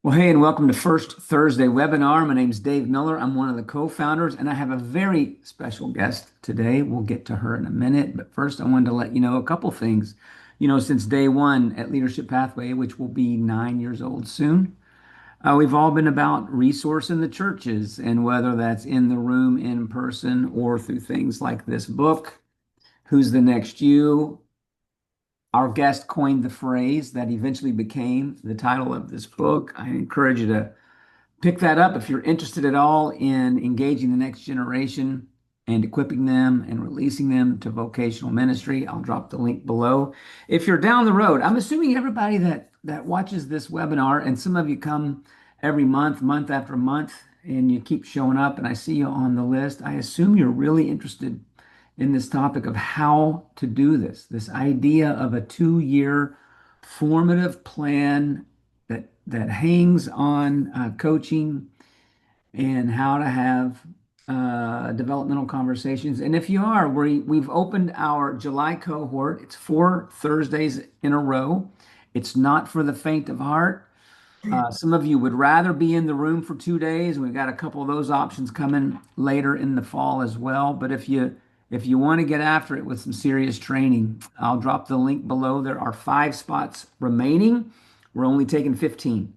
Well, hey, and welcome to First Thursday webinar. My name's Dave Miller. I'm one of the co-founders, and I have a very special guest today. We'll get to her in a minute, but first, I wanted to let you know a couple things. Since day one at Leadership Pathway, which will be 9 years old soon, we've all been about resourcing the churches, and whether that's in the room, in person, or through things like this book, Who's the Next You? Our guest coined the phrase that eventually became the title of this book. I encourage you to pick that up if you're interested at all in engaging the next generation and equipping them and releasing them to vocational ministry. I'll drop the link below. If you're down the road, I'm assuming everybody that watches this webinar, and some of you come every month, month after month, and you keep showing up, and I see you on the list. I assume you're really interested in this topic of how to do this idea of a 2-year formative plan that hangs on coaching and how to have developmental conversations. And if you are, we've opened our July cohort. It's 4 Thursdays in a row. It's not for the faint of heart. Some of you would rather be in the room for 2 days. We've got a couple of those options coming later in the fall as well. But if you want to get after it with some serious training, I'll drop the link below. There are 5 spots remaining. We're only taking 15.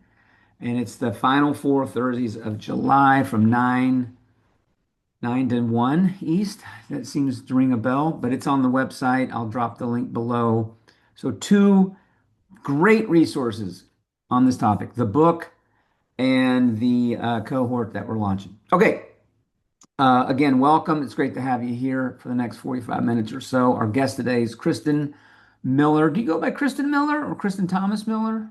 And it's the final 4 Thursdays of July from 9 to 1 East. That seems to ring a bell, but it's on the website. I'll drop the link below. So, two great resources on this topic, the book and the cohort that we're launching. Okay. Again, welcome. It's great to have you here for the next 45 minutes or so. Our guest today is Kristin Miller. Do you go by Kristin Miller or Kristin Thomas Miller?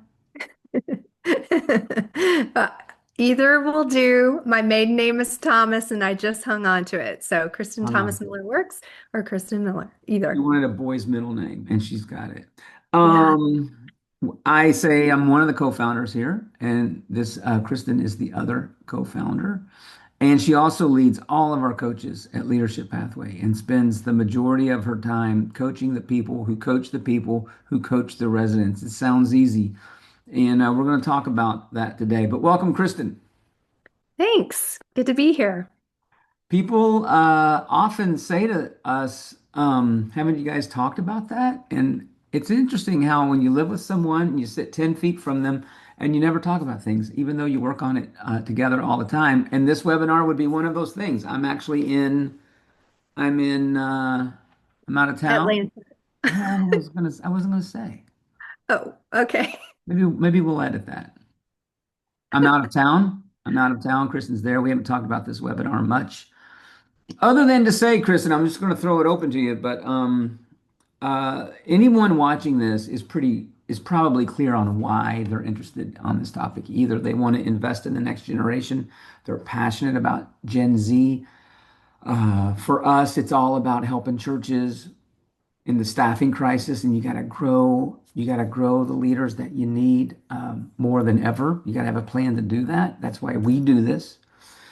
Uh, Either will do. My maiden name is Thomas, and I just hung on to it. So Kristen Thomas Miller works, or Kristen Miller, You either. wanted a boy's middle name, and she's got it. Yeah. Um, I say I'm one of the co-founders here, and this Kristen is the other co-founder. And she also leads all of our coaches at Leadership Pathway and spends the majority of her time coaching the people who coach the people who coach the residents. It sounds easy, and we're going to talk about that today. But welcome, Kristen. Thanks. Good to be here. People often say to us, haven't you guys talked about that? And it's interesting how when you live with someone and you sit 10 feet from them and you never talk about things, even though you work on it together all the time. And this webinar would be one of those things. I'm out of town. Atlanta. Well, I wasn't gonna say. Oh, okay. Maybe we'll edit that. I'm out of town. I'm out of town. Kristen's there. We haven't talked about this webinar much. Other than to say, Kristen, I'm just going to throw it open to you, but anyone watching this is probably clear on why they're interested on this topic. Either they want to invest in the next generation, they're passionate about Gen Z. For us, it's all about helping churches in the staffing crisis, and you got to grow the leaders that you need more than ever. You got to have a plan to do that. That's why we do this.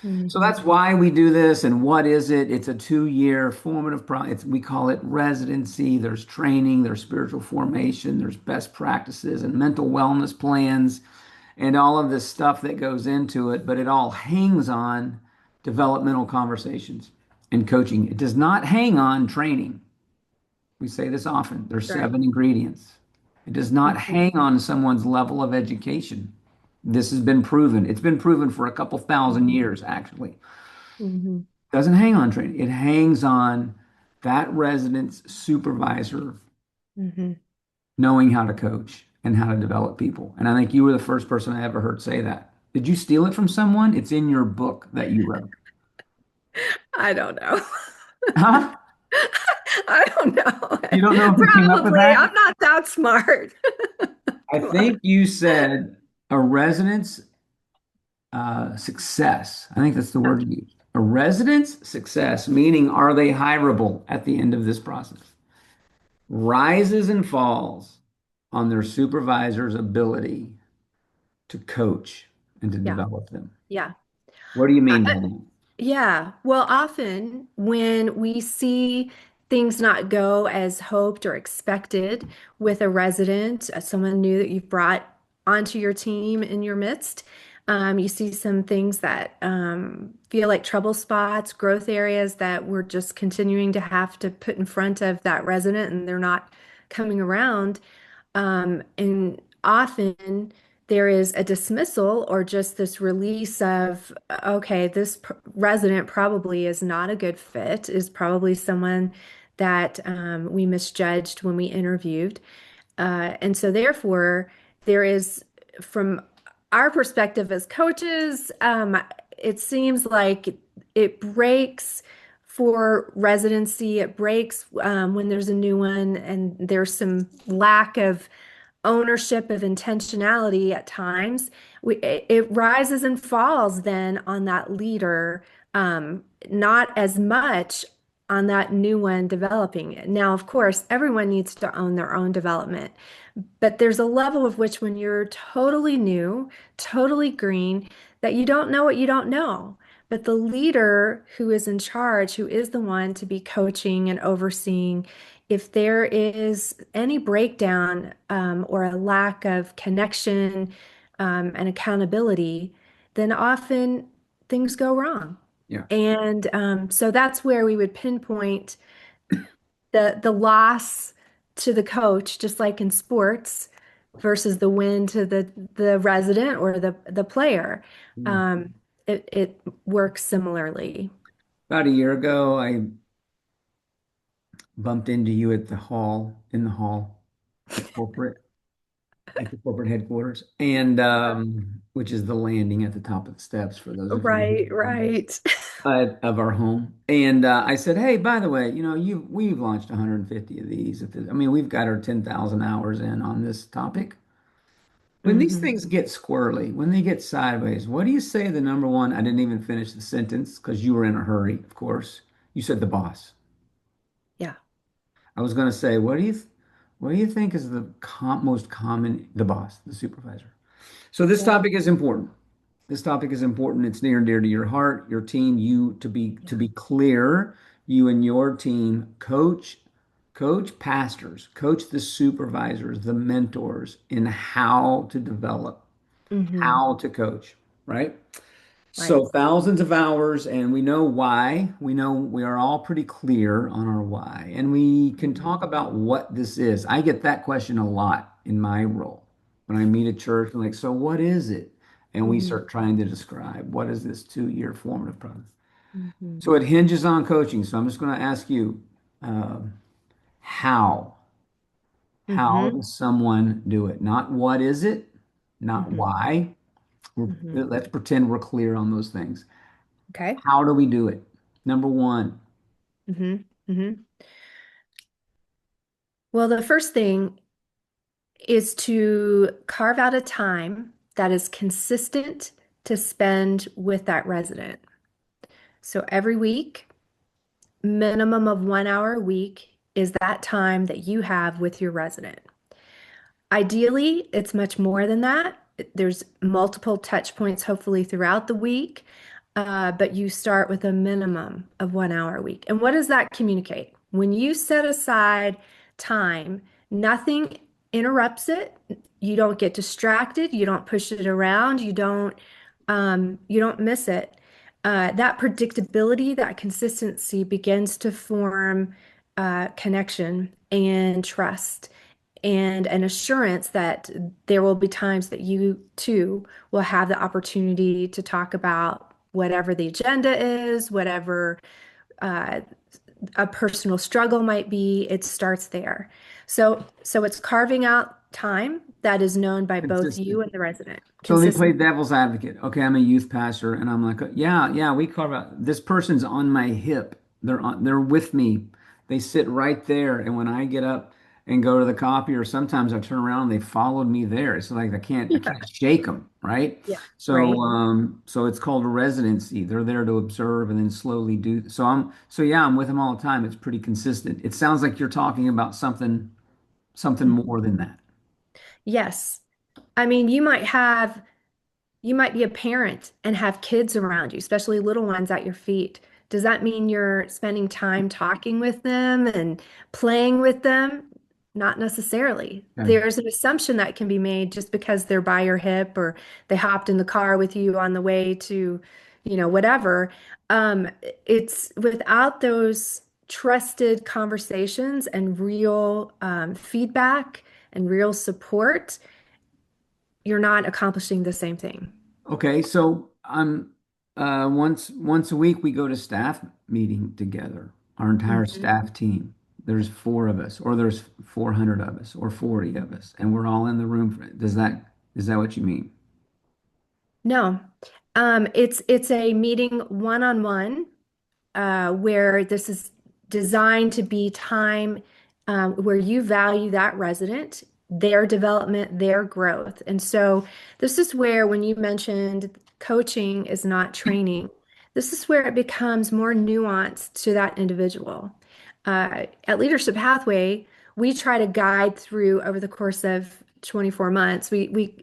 So Mhm. that's why we do this. And what is it? It's a 2-year formative we call it residency. There's training, there's spiritual formation, there's best practices and mental wellness plans and all of this stuff that goes into it. But it all hangs on developmental conversations and coaching. It does not hang on training. We say this often. There's Right. 7 ingredients. It does not Mhm. hang on someone's level of education. This has been proven. It's been proven for a couple thousand years, actually. Mhm. Doesn't hang on training. It hangs on that resident's supervisor Mhm. knowing how to coach and how to develop people. And I think you were the first person I ever heard say that. Did you steal it from someone? It's in your book that you wrote. I don't know. Huh? I don't know. You don't know if you came up with Probably. that? I'm not that smart. I Come on. think you said a resident's success. I think that's the word you used. A resident's success, meaning are they hirable at the end of this process? Rises and falls on their supervisor's ability to coach and to Yeah. develop them. Yeah. What do you I, mean by that? Yeah, well, often when we see things not go as hoped or expected with a resident, someone new that you've brought onto your team in your midst. You see some things that feel like trouble spots, growth areas that we're just continuing to have to put in front of that resident and they're not coming around. And often there is a dismissal or just this release of, okay, this resident probably is not a good fit, is probably someone that we misjudged when we interviewed. And so, therefore, there is, from our perspective as coaches, it seems like it breaks for residency. It breaks when there's a new one, and there's some lack of ownership of intentionality at times. It rises and falls then on that leader, not as much on that new one developing it. Now, of course, everyone needs to own their own development, but there's a level of which when you're totally new, totally green, that you don't know what you don't know. But the leader who is in charge, who is the one to be coaching and overseeing, if there is any breakdown or a lack of connection and accountability, then often things go wrong. Yeah. And so that's where we would pinpoint the loss to the coach, just like in sports, versus the win to the resident or the player. Mm. Um, it works similarly. About a year ago, I bumped into you at in the hall at corporate, at the corporate headquarters, and which is the landing at the top of the steps for those of you Right, right. of our home. And I said, "Hey, by the way, we've launched 150 of these. I mean, we've got our 10,000 hours in on this topic. When these Hmm. things get squirrely, when they get sideways, what do you say the number one?" I didn't even finish the sentence because you were in a hurry, of course. You said the boss. Yeah. I was going to say, what do you think is the most common, the boss, the supervisor? So this Yeah. topic is important. This topic is important. It's near and dear to your heart, your team, you to Yeah. be clear, you and your team coach pastors, coach the supervisors, the mentors in how to develop, Hmm. how to coach, right? Right. So thousands of hours, and we know why. We know we are all pretty clear on our why, and we can Hmm. talk about what this is. I get that question a lot in my role when I meet a church and like, so what is it? And we Hmm. start trying to describe what is this 2-year formative program. Hmm. So it hinges on coaching. So I'm just going to ask you, um, how? How Hmm. does someone do it? Not what is it, not Hmm. why. Hmm. Let's pretend we're clear on those things. Okay. How do we do it? Number one, Hmm. Hmm. Well, the first thing is to carve out a time that is consistent to spend with that resident. So every week, minimum of 1 hour a week is that time that you have with your resident. Ideally, it's much more than that. There's multiple touch points, hopefully, throughout the week, but you start with a minimum of 1 hour a week. And what does that communicate? When you set aside time, nothing interrupts it. You don't get distracted. You don't push it around. You don't miss it. That predictability, that consistency begins to form connection and trust and an assurance that there will be times that you too will have the opportunity to talk about whatever the agenda is, whatever uh, a personal struggle might be. It starts there. So it's carving out time that is known by both you consistent. and the resident. So let me play Consistent. devil's advocate. Okay, I'm a youth pastor, and I'm like, yeah, yeah, we carve out. This person's on my hip. They're with me. They sit right there, and when I get up and go to the copier, sometimes I turn around and they followed me there. It's like I Yeah. can't shake them, right? Yeah. So, Right. so it's called a residency. They're there to observe and then slowly do. So yeah, I'm with them all the time. It's pretty consistent. It sounds like you're talking about something Mhm. more than that. Yes. I mean, you might be a parent and have kids around you, especially little ones at your feet. Does that mean you're spending time talking with them and playing with them? Not necessarily. Okay. There's an assumption that can be made just because they're by your hip or they hopped in the car with you on the way to, whatever. Um, it's without those trusted conversations and real feedback and real support, you're not accomplishing the same thing. Okay, so I'm once a week we go to staff meeting together, our entire Mhm. staff team. There's four of us, or there's 400 of us, or 40 of us, and we're all in the room. Does that is that what you mean? No, it's a meeting one-on-one where this is designed to be time where you value that resident, their development, their growth. And so this is where, when you mentioned coaching is not training, this is where it becomes more nuanced to that individual. At Leadership Pathway, we try to guide through over the course of 24 months. We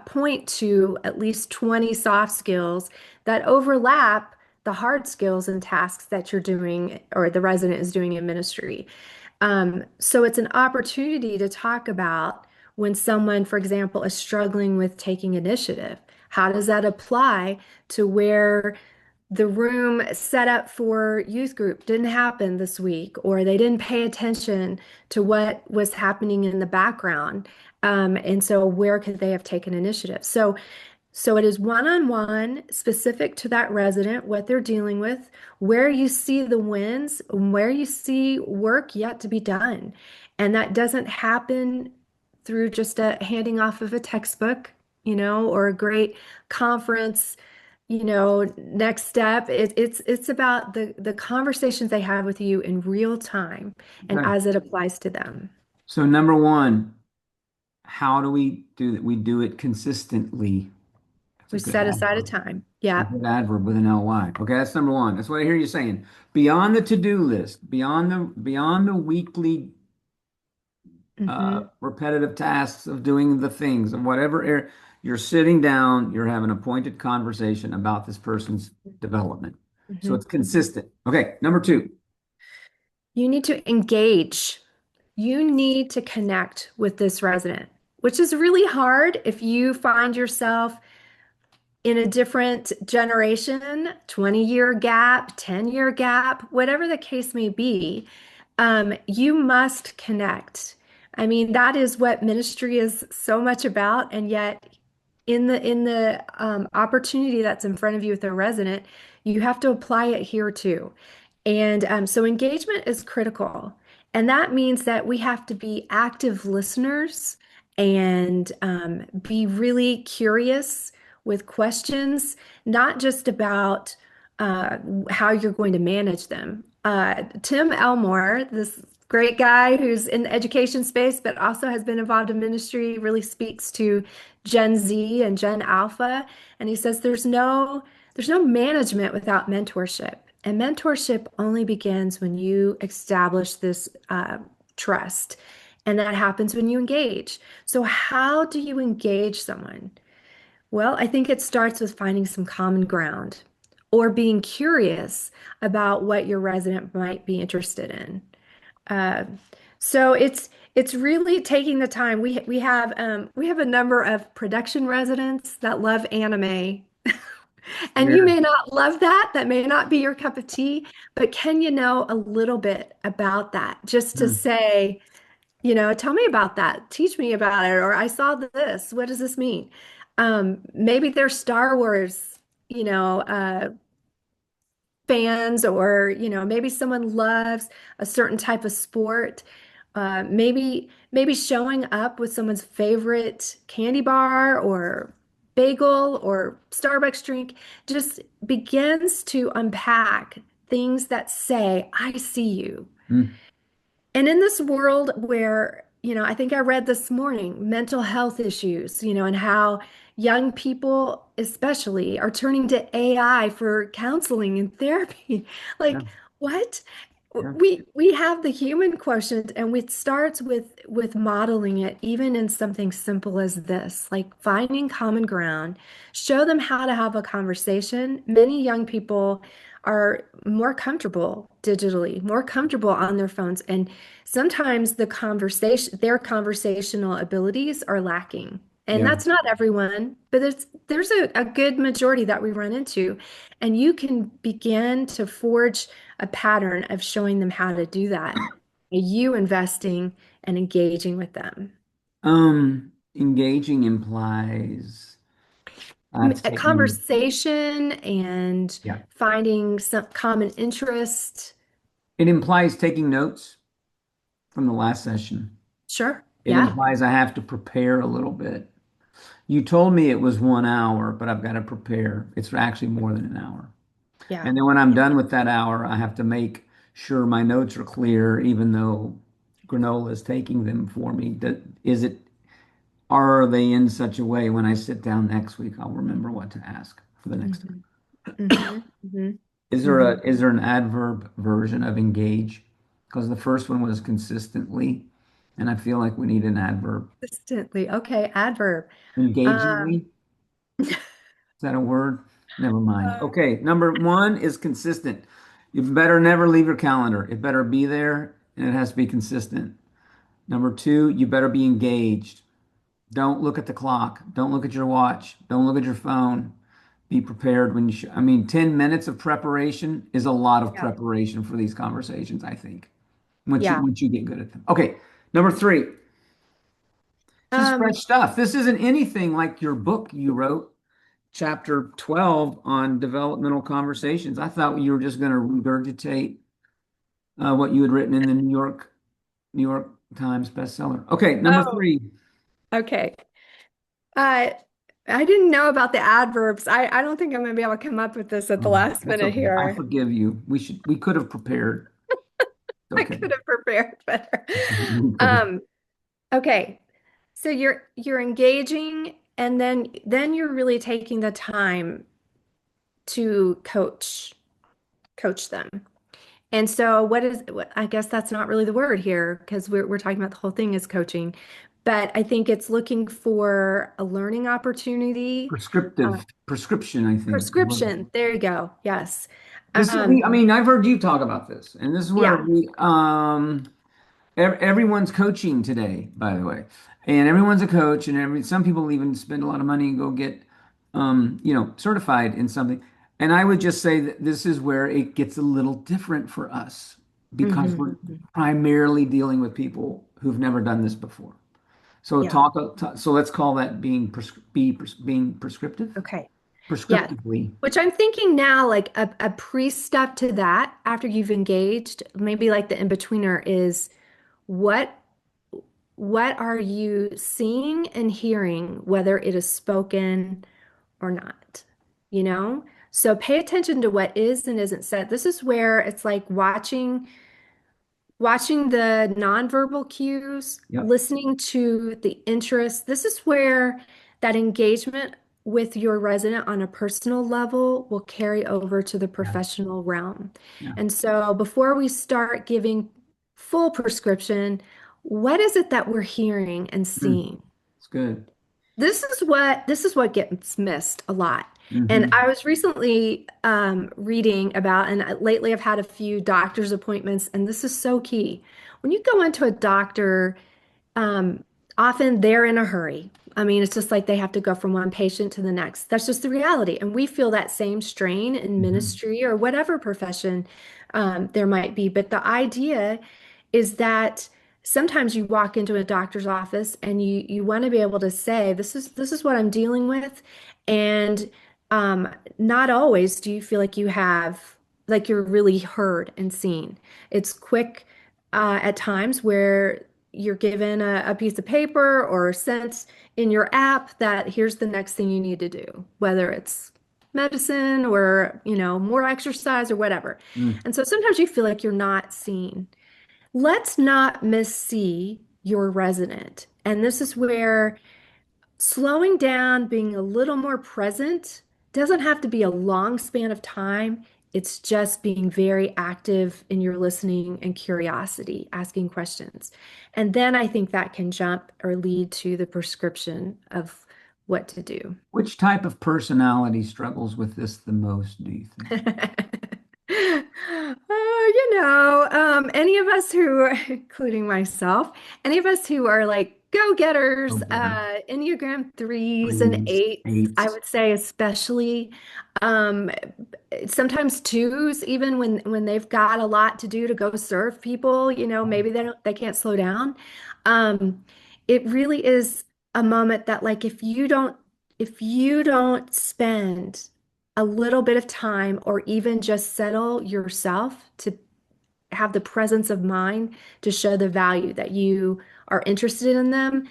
point to at least 20 soft skills that overlap the hard skills and tasks that you're doing or the resident is doing in ministry. So it's an opportunity to talk about when someone, for example, is struggling with taking initiative. How does that apply to where the room set up for youth group didn't happen this week, or they didn't pay attention to what was happening in the background? And so where could they have taken initiative? So it is one-on-one, specific to that resident, what they're dealing with, where you see the wins, and where you see work yet to be done. And that doesn't happen through just a handing off of a textbook, or a great conference, next step. It's about the conversations they have with you in real time and Okay. as it applies to them. So number one, how do we do that? We do it consistently. That's a We good set aside a adverb. time. A Yeah. good adverb with an ly. Okay, that's number one. That's what I hear you saying. Beyond the to-do list, beyond the weekly Hmm. repetitive tasks of doing the things of whatever you're sitting down, you're having a pointed conversation about this person's development. So it's Hmm. consistent. Okay, number two. You need to engage. You need to connect with this resident, which is really hard if you find yourself in a different generation, 20-year gap, 10-year gap, whatever the case may be. You must connect. I mean, that is what ministry is so much about. And yet, in the opportunity that's in front of you with a resident, you have to apply it here too. And so engagement is critical. And that means that we have to be active listeners and be really curious with questions, not just about how you're going to manage them. Tim Elmore, this great guy who's in the education space, but also has been involved in ministry, really speaks to Gen Z and Gen Alpha. And he says there's no management without mentorship. And mentorship only begins when you establish this trust. And that happens when you engage. So, how do you engage someone? Well, I think it starts with finding some common ground or being curious about what your resident might be interested in. Uh, so it's really taking the time. We have a number of production residents that love anime. And you Yeah. may not love that. That may not be your cup of tea, but can you know a little bit about that? Just to Hmm. say, tell me about that. Teach me about it. Or I saw this. What does this mean? Maybe they're Star Wars, fans, or, maybe someone loves a certain type of sport. Maybe showing up with someone's favorite candy bar or bagel or Starbucks drink just begins to unpack things that say, I see you. Hmm. And in this world where, I think I read this morning, mental health issues, and how young people especially are turning to AI for counseling and therapy. Yeah. Like, what? Yeah. We have the human quotient, and it starts with modeling it, even in something simple as this, like finding common ground, show them how to have a conversation. Many young people are more comfortable digitally, more comfortable on their phones. And sometimes their conversational abilities are lacking. And Yeah. that's not everyone, but there's a good majority that we run into. And you can begin to forge a pattern of showing them how to do that. You investing and engaging with them. Engaging implies that's A taking, conversation and yeah. finding some common interest. It implies taking notes from the last session. Sure. It Yeah. implies I have to prepare a little bit. You told me it was 1 hour, but I've got to prepare. It's actually more than an hour. Yeah. And then when I'm done with that hour, I have to make sure my notes are clear, even though granola is taking them for me. Is it, are they in such a way when I sit down next week, I'll remember what to ask for the next time? Hmm. Hmm. Hmm. Hmm. Is there an adverb version of engage? Because the first one was consistently, and I feel like we need an adverb. Consistently. Okay. Adverb. Um, Engagingly, is that a word? Never mind. Okay, number one is consistent. You better never leave your calendar. It better be there and it has to be consistent. Number two, you better be engaged. Don't look at the clock. Don't look at your watch. Don't look at your phone. Be prepared when I mean, 10 minutes of preparation is a lot of yeah. preparation for these conversations, I think, Yeah. once you get good at them. Okay, number three, this is fresh Um, stuff. This isn't anything like your book you wrote, chapter 12 on developmental conversations. I thought you were just going to regurgitate what you had written in the New York Times bestseller. Okay, number oh, three. okay. Uh, I didn't know about the adverbs. I don't think I'm gonna be able to come up with this at the Oh, last that's minute okay. I here. forgive you. We could have prepared. It's I okay. could have prepared better. We could have. Um, okay. So you're engaging and then you're really taking the time to coach them. And so I guess that's not really the word here because we're talking about the whole thing is coaching. But I think it's looking for a learning opportunity. Uh, Prescription, I think. Prescription. There you go. Yes. This is, Um, I mean, I've heard you talk about this, and this is where yeah. everyone's coaching today, by the way, and everyone's a coach, and some people even spend a lot of money and go get, certified in something. And I would just say that this is where it gets a little different for us because Hmm. we're primarily dealing with people who've never done this before. So Yeah. so let's call that being prescriptive, Okay. Yes. prescriptively. Which I'm thinking now, like a pre-step to that after you've engaged, maybe like the in-betweener is what what are you seeing and hearing, whether it is spoken or not? You know? So pay attention to what is and isn't said. This is where it's like watching the nonverbal cues, Yep. listening to the interest. This is where that engagement with your resident on a personal level will carry over to the Yeah. professional realm. Yeah. And so before we start giving full prescription, what is it that we're hearing and Mm, seeing? it's good. This is what gets missed a lot. And Hmm. I was recently reading about, and lately I've had a few doctor's appointments, and this is so key. When you go into a doctor, um, often they're in a hurry. I mean, it's just like they have to go from one patient to the next. That's just the reality. And we feel that same strain in Hmm. ministry or whatever profession there might be. But the idea is that sometimes you walk into a doctor's office and you want to be able to say, this is what I'm dealing with. And um, not always do you feel like you're really heard and seen. It's quick at times where you're given a piece of paper or sent in your app that here's the next thing you need to do, whether it's medicine or, more exercise or whatever. Mm. And so sometimes you feel like you're not seen. Let's not missee your resident. And this is where slowing down, being a little more present, doesn't have to be a long span of time. It's just being very active in your listening and curiosity, asking questions. And then I think that can jump or lead to the prescription of what to do. Which type of personality struggles with this the most, do you think? Any of us who, including myself, any of us who are like Go go-getters, getter. Enneagram threes and Threes, eights, I eights. would say especially, um, sometimes twos, even when they've got a lot to do to go serve people, maybe they can't slow down. Um, it really is a moment that like if you don't spend a little bit of time or even just settle yourself to have the presence of mind to show the value that you are interested in them,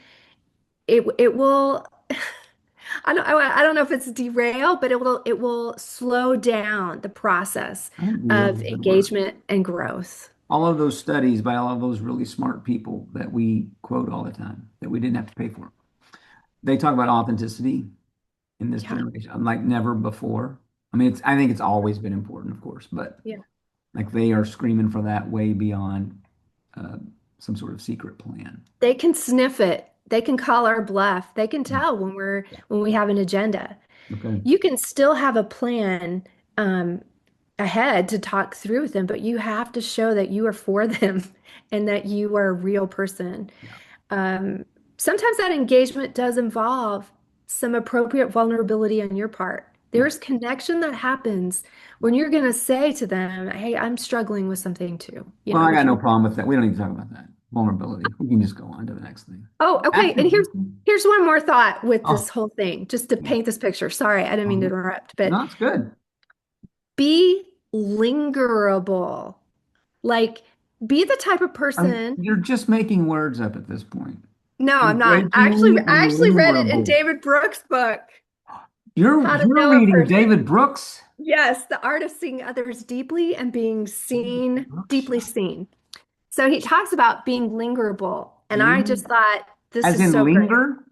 it will I don't know if it's derail, but it will slow down the process I think real of is a good word. engagement and growth. All of those studies by all of those really smart people that we quote all the time that we didn't have to pay for. They talk about authenticity in this Yeah. generation like never before. I mean, I think it's always been important, of course, but Yeah. like they are screaming for that way beyond uh, some sort of secret plan. They can sniff it. They can call our bluff. They can tell when we have an agenda. Okay. You can still have a plan ahead to talk through with them, but you have to show that you are for them and that you are a real person. Yeah. Um, Sometimes that engagement does involve some appropriate vulnerability on your part. Yeah. There's connection that happens when you're going to say to them, "Hey, I'm struggling with something too." Well, I If got no you problem with that. We don't need to talk about that. Vulnerability. We can just go on to the next thing. Oh, okay. And Active here's listening. here's one more thought with this Oh, whole thing, just to yeah. paint this picture. Sorry, I didn't mean to Um, interrupt, but no, it's good. be lingerable. Like, be the type of person. You're just making words up at this point. No, I'm not. I actually, Engaging I and actually read it in limerable. David Brooks' book, You're How to you're Know a reading Person. David Brooks. Yes, the art of seeing others deeply and being David seen, Brooks. deeply seen. So he talks about being lingerable, and I just Ling, thought this as is in so great. linger,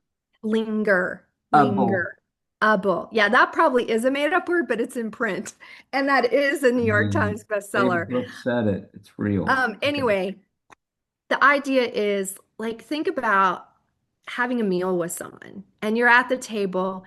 Linger, able. linger, able. Yeah, that probably is a made-up word, but it's in print, and that is a New York Man, Times David bestseller. Brooks said it. It's real. Okay. Anyway, the idea is like think about having a meal with someone, and you're at the table.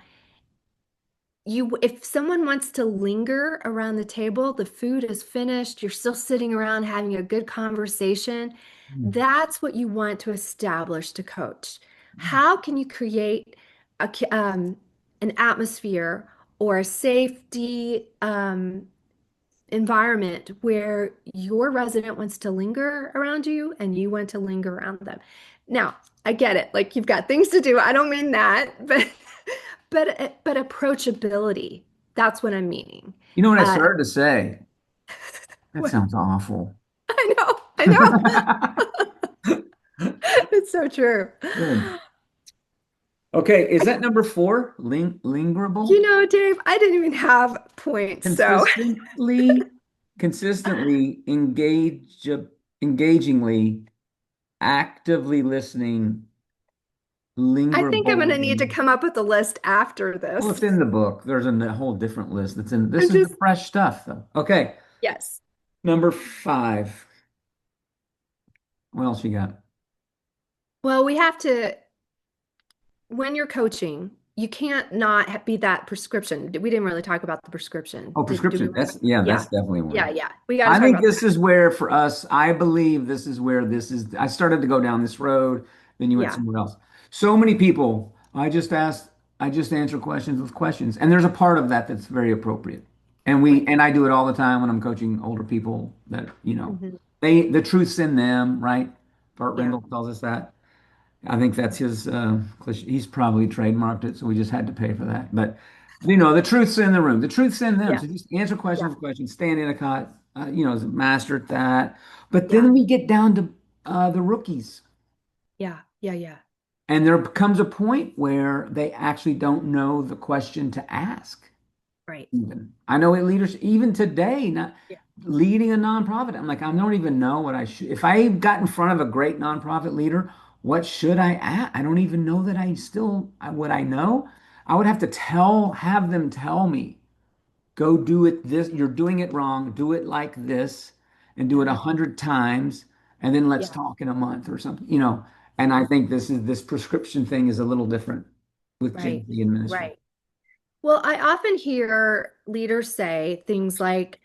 If someone wants to linger around the table, the food is finished, you're still sitting around having a good conversation. That's what you want to establish to coach. How can you create an atmosphere or a safety environment where your resident wants to linger around you and you want to linger around them? Now, I get it. Like you've got things to do. I don't mean that, but but approachability. That's what I'm meaning. You know what I Uh, started to say? That well, sounds awful. I know, I know. It's so true. Good. Okay, is that number four? Lingerable? Dave, I didn't even have points. So Consistently, consistently engagingly, actively listening, I think I'm going to need to lingerable. come up with a list after Well, this. it's in the book. There's a whole different list that's in. This I'm is the just, fresh stuff, though. Okay, yes. number five. What else you got? Well, we have to, when you're coaching, you can't not be that prescription. We didn't really talk about the prescription. Oh, Do we prescription. want to? That's yeah, that's Yeah. definitely Yeah. one. Yeah. We got to I talk think about this that. is where for us, I believe this is where this is. I started to go down this road, then you went Yeah. somewhere else. So many people, I just answer questions with questions. And there's a part of that that's very appropriate. Right. And I do it all the time when I'm coaching older people that, Hmm. the truth's in them, right? Bart Yeah. Rendell tells us that. I think that's his cliche. He's probably trademarked it, so we just had to pay for that. But the truth's in the room. The truth's in them. Yeah. So just answer questions Yeah. with questions. Stay in Endicott. Is a master at that. But Yeah. then we get down to the rookies, Yeah. Yeah. Yeah. and there comes a point where they actually don't know the question to ask. Right. Even I know it leaders even today, not Yeah. leading a nonprofit. I'm like, I don't even know what I should. If I got in front of a great nonprofit leader, what should I ask? I don't even know that would I know. I would have to have them tell me, go do it this, you're doing it wrong, do it like this, and do it Yeah. 100 times, and then let's Yeah. talk in a month or something. And Yeah. I think this prescription thing is a little different with Gen Right. Z administration. Right. Well, I often hear leaders say things like,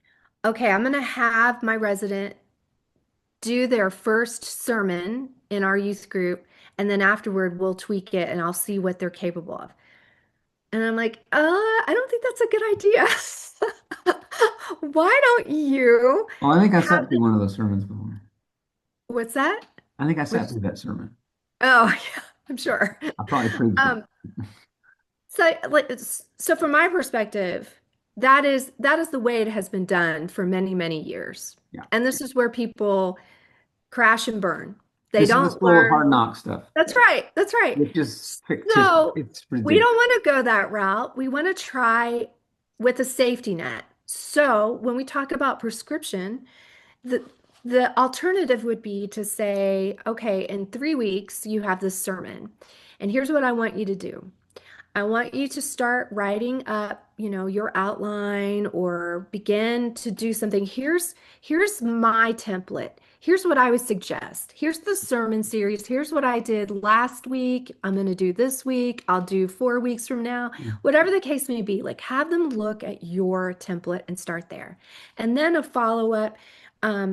okay, I'm going to have my resident do their first sermon in our youth group, and then afterward we'll tweak it and I'll see what they're capable of. And I'm like, I don't think that's a good idea. Why don't you Oh, I think I have sat through one of those sermons before. what's that? I think I Which, sat through that sermon. oh, yeah, I'm sure. I probably preached it. Um, so like so from my perspective, that is the way it has been done for many, many years. Yeah. And this is where people crash and burn. They This is the don't school of learn. hard knock stuff. That's right. That's right. It's just fictitious. So It's we ridiculous. don't want to go that route. We want to try with a safety net. So when we talk about prescription, the the alternative would be to say, okay, in 3 weeks you have this sermon, and here's what I want you to do. I want you to start writing up, your outline or begin to do something. Here's my template. Here's what I would suggest. Here's the sermon series. Here's what I did last week. I'm going to do this week. I'll do 4 weeks from now. Whatever the case may be, like have them look at your template and start there. And then a follow-up,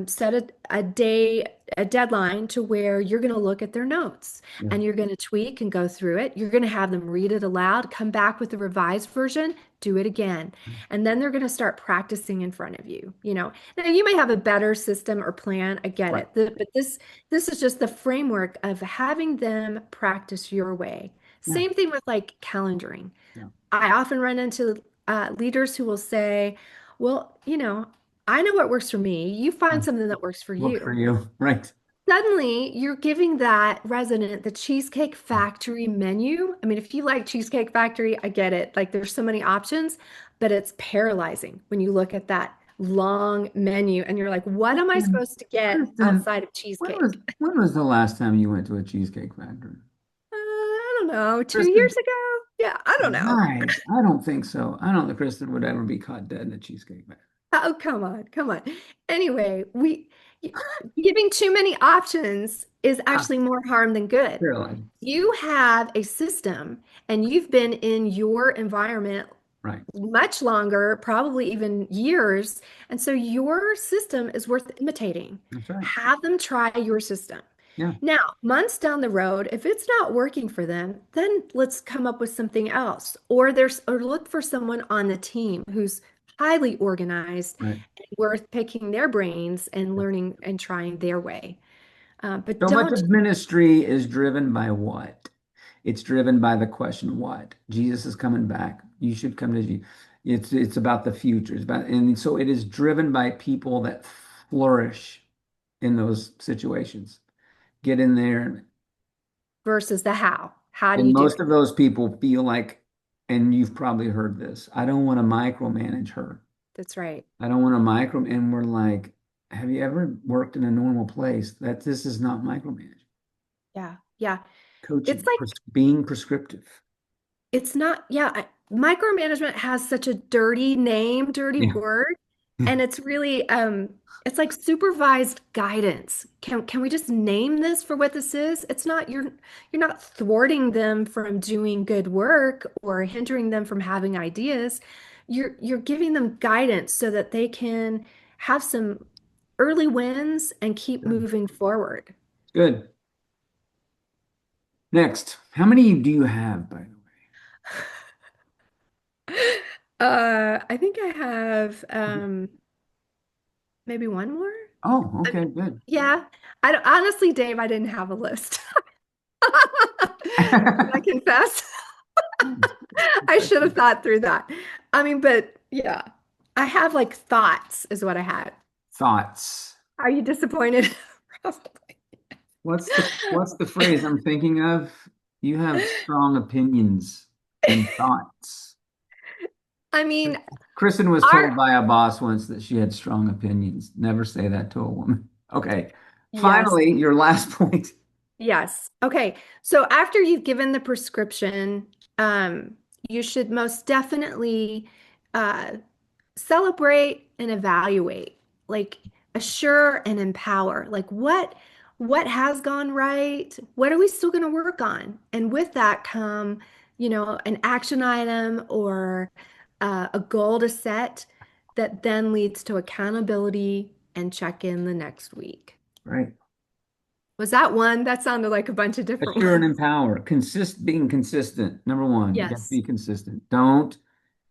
set a day, a deadline to where you're going to look at their notes Yeah. and you're going to tweak and go through it. You're going to have them read it aloud, come back with the revised version, do it again. And then they're going to start practicing in front of you. Now you may have a better system or plan. I get Right. it. But this is just the framework of having them practice your way. Yeah. Same thing with like calendaring. Yeah. I often run into leaders who will say, well, I know what works for me. You Yeah. find something that works for Works for you. you. Right. Suddenly, you're giving that resident the Cheesecake Factory menu. I mean, if you like Cheesecake Factory, I get it. Like, there's so many options, but it's paralyzing when you look at that long menu and you're like, what am I And supposed to get Kristen, outside of when was cheesecake? when was the last time you went to a cheesecake factory? I don't know, 2 years Kristen, ago? Yeah, I don't know. right. I don't think so. I don't think Kristen would ever be caught dead in a cheesecake factory. Oh, come on, come on. Anyway, giving too many options is Ah, actually more harm than good. Caroline. You have a system and you've been in your environment Right. much longer, probably even years. And so your system is worth imitating. That's right. Have them try your system. Yeah. Now, months down the road, if it's not working for them, then let's come up with something else. Or look for someone on the team who's highly organized Right. and worth picking their brains and learning and trying their way. But So much don't, of ministry is driven by what? It's driven by the question, what? Jesus is coming back. You should come to Jesus. It's about the future. And so it is driven by people that flourish in those situations. Get in there. versus the how. How do And you do most it? of those people feel like, and you've probably heard this, I don't want to micromanage her. That's right. I don't want to and we're like, have you ever worked in a normal place that this is not micromanaging? Yeah. Yeah. It's Coaching, like being prescriptive. it's not, yeah, micromanagement has such a dirty name, dirty Yeah. word, and it's really it's like supervised guidance. Can we just name this for what this is? It's not you're not thwarting them from doing good work or hindering them from having ideas. You're giving them guidance so that they can have some early wins and keep Good. moving forward. Good. Next, how many do you have, by the way? I think I have maybe one more. Oh, I okay, mean, good. yeah. Honestly, Dave, I didn't have a list. Can I confess? I should have thought through that. I mean, but yeah, I have like thoughts is what I had. Thoughts. Are you disappointed? Probably. What's the phrase I'm thinking of? You have strong opinions and thoughts. I mean, Kristen was told our by a boss once that she had strong opinions. Never say that to a woman. Okay. yes, Finally, your last point. yes. Okay. So after you've given the prescription, you should most definitely uh, celebrate and evaluate, like assure and empower. Like what has gone right? What are we still going to work on? And with that come, an action item or a goal to set that then leads to accountability and check in the next week. Right. Was that one? That sounded like a bunch of different Assure and ones. empower. Being consistent. Number one, you got to Yes. be consistent. Don't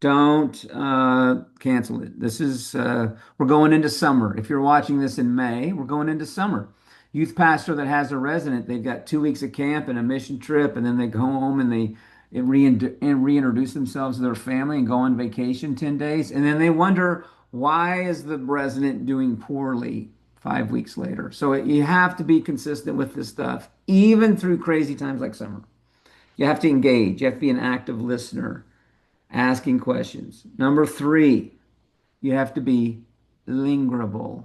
cancel it. This is we're going into summer. If you're watching this in May, we're going into summer. Youth pastor that has a resident, they've got 2 weeks of camp and a mission trip, and then they go home and they reintroduce themselves to their family and go on vacation 10 days, and then they wonder why is the resident doing poorly 5 weeks later. So you have to be consistent with this stuff, even through crazy times like summer. You have to engage. You have to be an active listener, asking questions. Number three, you have to be lingerable,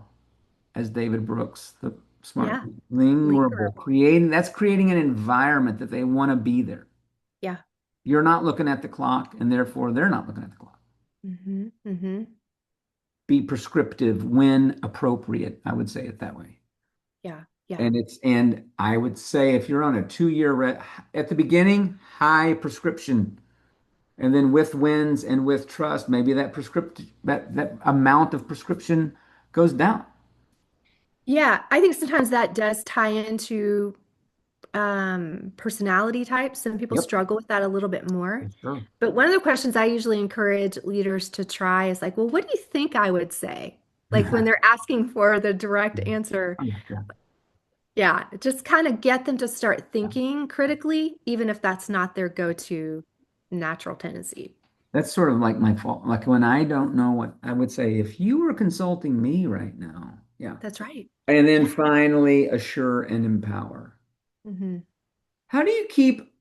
as David Brooks, the smart, Yeah. lingerable, Lingerable. creating an environment that they want to be there. Yeah. You're not looking at the clock, and therefore they're not looking at the clock. Mm-hmm. Mm-hmm. Be prescriptive when appropriate. I would say it that way. Yeah. Yeah. And I would say if you're on a 2 year at the beginning, high prescription. And then with wins and with trust, maybe that prescription that amount of prescription goes down. Yeah. I think sometimes that does tie into personality types. Some people Yep, struggle with that a little bit more. for sure. But one of the questions I usually encourage leaders to try is like, well, what do you think I would say? Like when they're asking for the direct answer. I like that. Yeah, just kind of get them to start thinking critically, even if that's not their go-to natural tendency. That's sort of like my fault. Like when I don't know what I would say, if you were consulting me right now, yeah. That's right. And then Yeah. finally, assure and empower. Hmm. How do you keep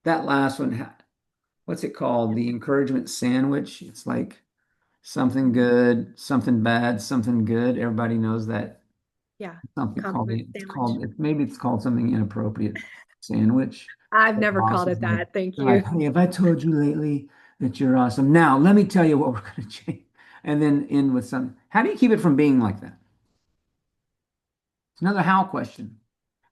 that last one? What's it called? The encouragement sandwich. It's like something good, something bad, something good. Everybody knows that Yeah. something called Compliment it's sandwich. called maybe it's called something inappropriate sandwich. I've The never boss called is it like, that. Thank they're like, you. hey, have I told you lately that you're awesome? Now let me tell you what we're gonna change. And then end with something. How do you keep it from being like that? It's another how question.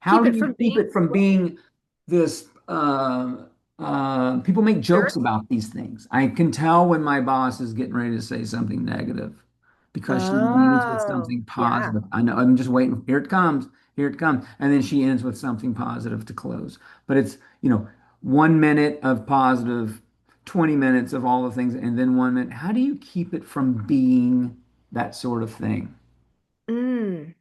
How Keep do it you from keep being it from being this? People make jokes jerk. about these things. I can tell when my boss is getting ready to say something negative because she leads with Oh, something yeah. positive. I know, I'm just waiting. Here it comes. Here it comes. And then she ends with something positive to close. But it's, 1 minute of positive, 20 minutes of all the things, and then 1 minute. How do you keep it from being that sort of thing? Mm.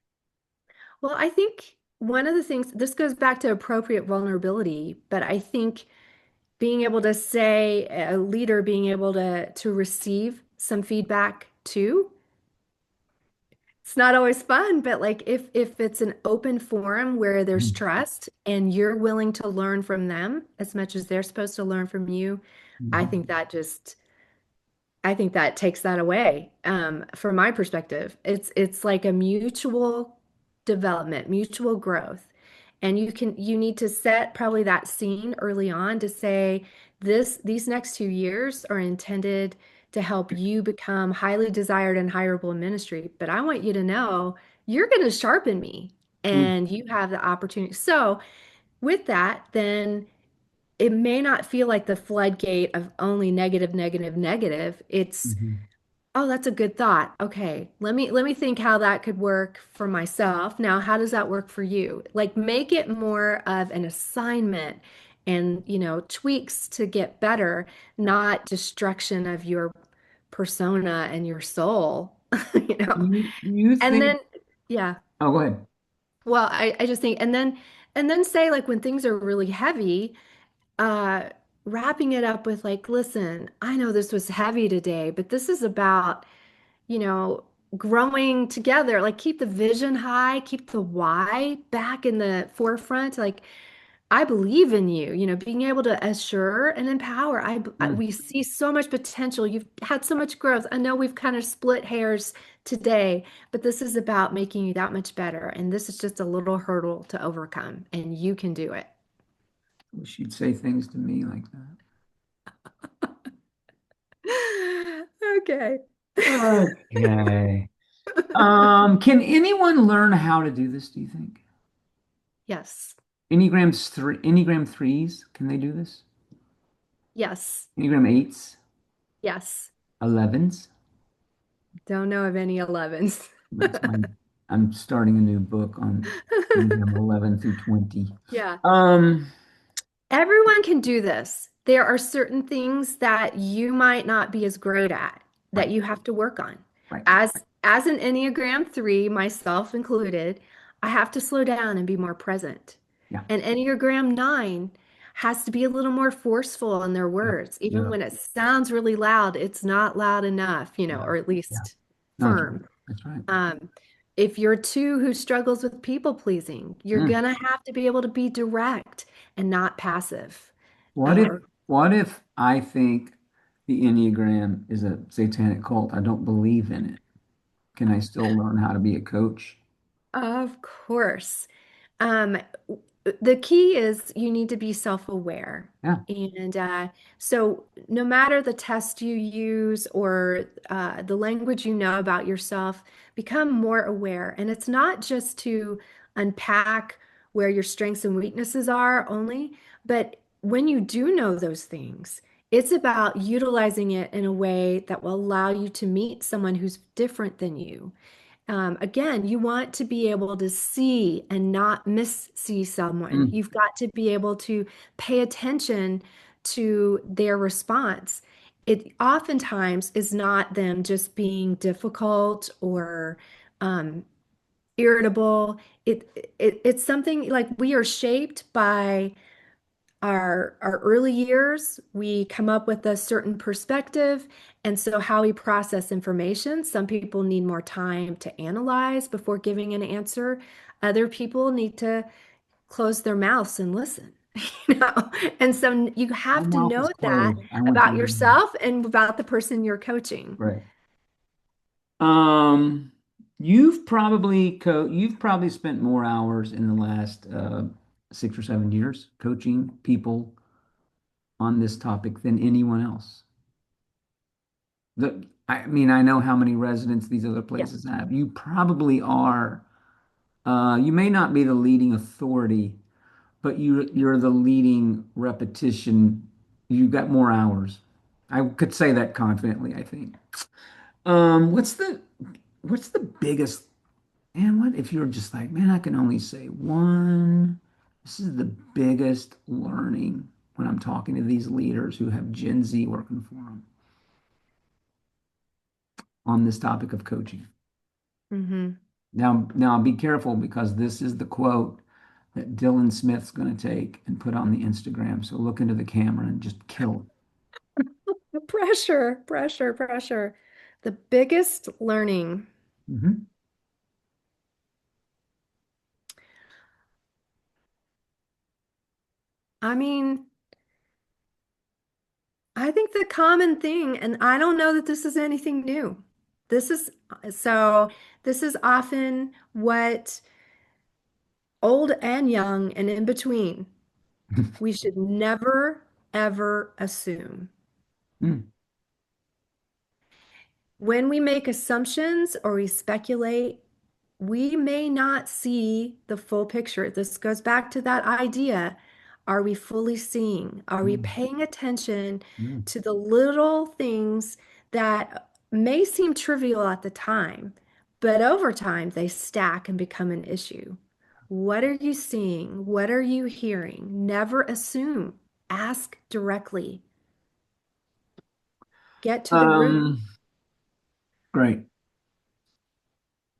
Well, I think one of the things, this goes back to appropriate vulnerability, but I think being able to say, a leader being able to receive some feedback too. It's not always fun, but like if it's an open forum where there's trust and you're willing to learn from them as much as they're supposed to learn from you, I think Mhm. that just I think that takes that away. From my perspective, it's like a mutual development, mutual growth. And you need to set probably that scene early on to say these next 2 years are intended to help you become highly desired and hireable in ministry. But I want you to know you're going to sharpen me Mhm. and you have the opportunity. So with that, then it may not feel like the floodgate of only negative, negative, negative. It's, Mhm. oh, that's a good thought. Okay, let me think how that could work for myself. Now, how does that work for you? Like make it more of an assignment and, tweaks to get better, not destruction of your persona and your soul, you know. You And think, then, yeah. oh, go ahead. Well, I just think, and then say like when things are really heavy, uh wrapping it up with like, listen, I know this was heavy today, but this is about, you know, growing together. Like keep the vision high, keep the why back in the forefront. Like I believe in you, being able to assure and empower. Mm. We see so much potential. You've had so much growth. I know we've kind of split hairs today, but this is about making you that much better. And this is just a little hurdle to overcome, and you can do it. Wish you'd say things to me like that. Okay. Okay. Can anyone learn how to do this, do you think? Yes. Enneagram threes, can they do this? Yes. Enneagram eights, Yes. 11s? Don't know of any 11s. That's my, I'm starting a new book on Enneagram 11 through 20. Yeah. Um, Everyone can do this. There are certain things that you might not be as great at that right, you have to work on. right. As an Enneagram 3, myself included, I have to slow down and be more present. Yeah, An Enneagram 9 has to be a little more forceful in their yeah, words. Even yeah, when it sounds really loud, it's not loud enough, yeah, or at yeah. least No, that's right. firm. That's right. Um, if you're two who struggles with people pleasing, you're Mm. gonna have to be able to be direct and not passive. What if, Uh, what if I think the Enneagram is a satanic cult? I don't believe in it. Can I still learn how to be a coach? of course. Um, the key is you need to be self-aware. Yeah. And so, no matter the test you use or the language you know about yourself, become more aware. And it's not just to unpack where your strengths and weaknesses are only, but when you do know those things, it's about utilizing it in a way that will allow you to meet someone who's different than you. Again, you want to be able to see and not miss-see someone. Mm, You've got to be able to pay attention to their response. It oftentimes is not them just being difficult or um, irritable. It's something like we are shaped by our early years, we come up with a certain perspective, and so how we process information. Some people need more time to analyze before giving an answer. Other people need to close their mouths and listen. You know, and so you my have to mouth is know that closed. I want you about to know. yourself and about the person you're coaching. Right. Um, you've probably spent more hours in the last 6 or 7 years coaching people on this topic than anyone else. I mean, I know how many residents these other Yeah. places have. You probably are. You may not be the leading authority, but you're the leading repetition. You got more hours. I could say that confidently, I think. What's the biggest, and what if you're just like, man, I can only say one. This is the biggest learning when I'm talking to these leaders who have Gen Z working for them on this topic of coaching. Hmm. Now be careful because this is the quote that Dylan Smith's going to take and put on the Instagram. So look into the camera and just kill Pressure, pressure, pressure. The biggest learning. it. Mhm. I mean, I think the common thing, and I don't know that this is anything new. This is so, this is often what old and young and in between, we should never, ever assume. Mm, When we make assumptions or we speculate, we may not see the full picture. This goes back to that idea. Are we fully seeing? Are we mm, paying attention mm. to the little things that may seem trivial at the time, but over time they stack and become an issue? What are you seeing? What are you hearing? Never assume. Ask directly. Get to the root. Um, Great.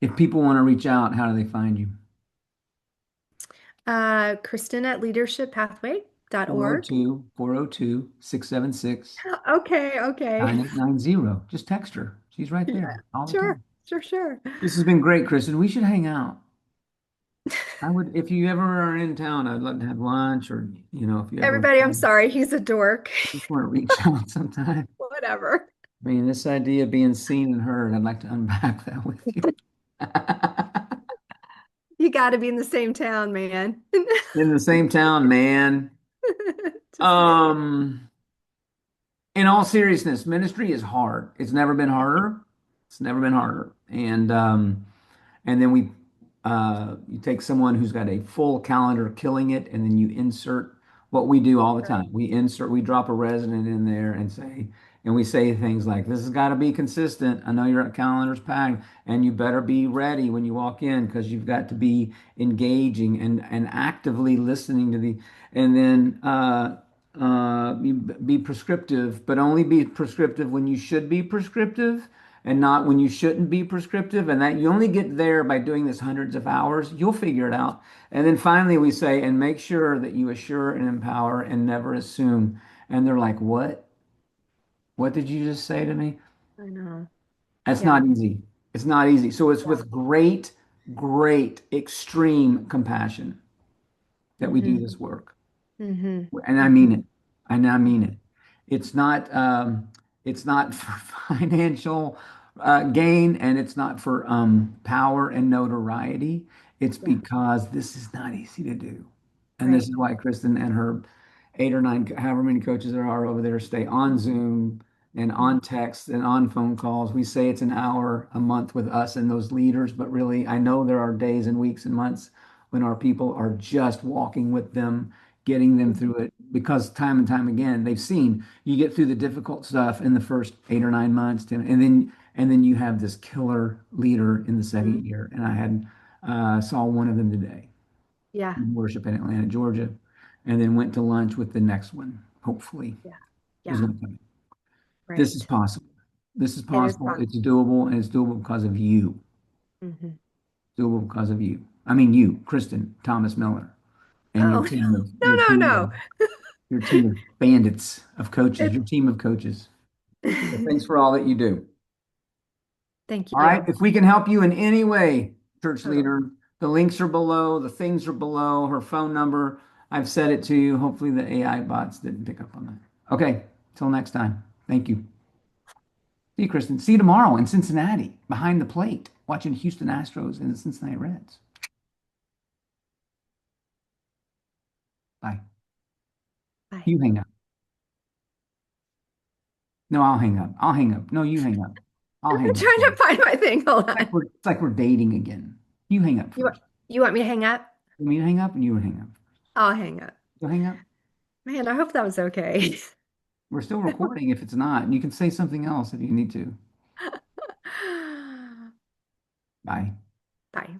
If people want to reach out, how do they find you? Kristen at leadershippathway.org. 402-402-676 Okay, okay. 9890. Just text her. She's right Yeah, there all the sure, time. sure, sure. This has been great, Kristen. We should hang out. I would, if you ever are in town, I'd love to have lunch or, if you ever Everybody, I'm sorry, he's a dork. just want to reach out sometime. Whatever. I mean, this idea of being seen and heard, I'd like to unpack that with you. You got to be in the same town, man. In the same town, man. Just saying. Um, in all seriousness, ministry is hard. It's never been harder. It's never been harder. And then you take someone who's got a full calendar killing it, and then you insert what we do all the time. We drop a resident in there and say, And we say things like, this has got to be consistent. I know your calendar's packed, and you better be ready when you walk in because you've got to be engaging and actively listening to the, and then be prescriptive, but only be prescriptive when you should be prescriptive and not when you shouldn't be prescriptive. And that you only get there by doing this hundreds of hours. You'll figure it out. And then finally, we say, and make sure that you assure and empower and never assume. And they're like, what? What did you just say to me? I know. That's Yeah. not easy. It's not easy. So it's Yeah. with great, great, extreme compassion that we do Hmm. this work. Hmm. And I mean Hmm. it. And I mean it. It's not it's not for financial gain and it's not for power and notoriety. It's Yeah. because this is not easy to do. And this Right. is why Kristen and her 8 or 9, however many coaches there are over there, stay on Zoom and Mhm. on text and on phone calls. We say it's an hour a month with us and those leaders, but really, I know there are days and weeks and months when our people are just walking with them, getting them Mhm. through it because time and time again, they've seen you get through the difficult stuff in the first 8 or 9 months, Tim, and then you have this killer leader in the second Mhm. year. And I had saw one of them today Yeah. worship in Atlanta, Georgia, and then went to lunch with the next one, hopefully, Yeah. who's Yeah. going to come in. This is Right. possible. This is It is possible. It's possible. doable, and it's doable because of you. Hmm. It's doable because of you. I mean, you, Kristen Thomas Miller, and Oh, no, no, no, no. your team of bandits of coaches, It's your team of coaches. So thanks for all that you do. thank All right. you. If we can help you in any way, church Totally. leader, the links are below, the things are below, her phone number. I've said it to you. Hopefully the AI bots didn't pick up on that. Okay. Till next time. Thank you. See you, Kristen. See you tomorrow in Cincinnati, behind the plate, watching Houston Astros and the Cincinnati Reds. Bye. Bye. You hang up. No, I'll hang up. I'll hang up. No, you hang up. I'll I'm hang up trying for to you. find my thing. Hold It's like on. we're dating again. You hang up You want first. you want me to hang up? You want me to hang up and you hang up. I'll hang up. You'll hang up. Man, I hope that was okay. We're still recording if it's not. And you can say something else if you need to. Bye. Bye.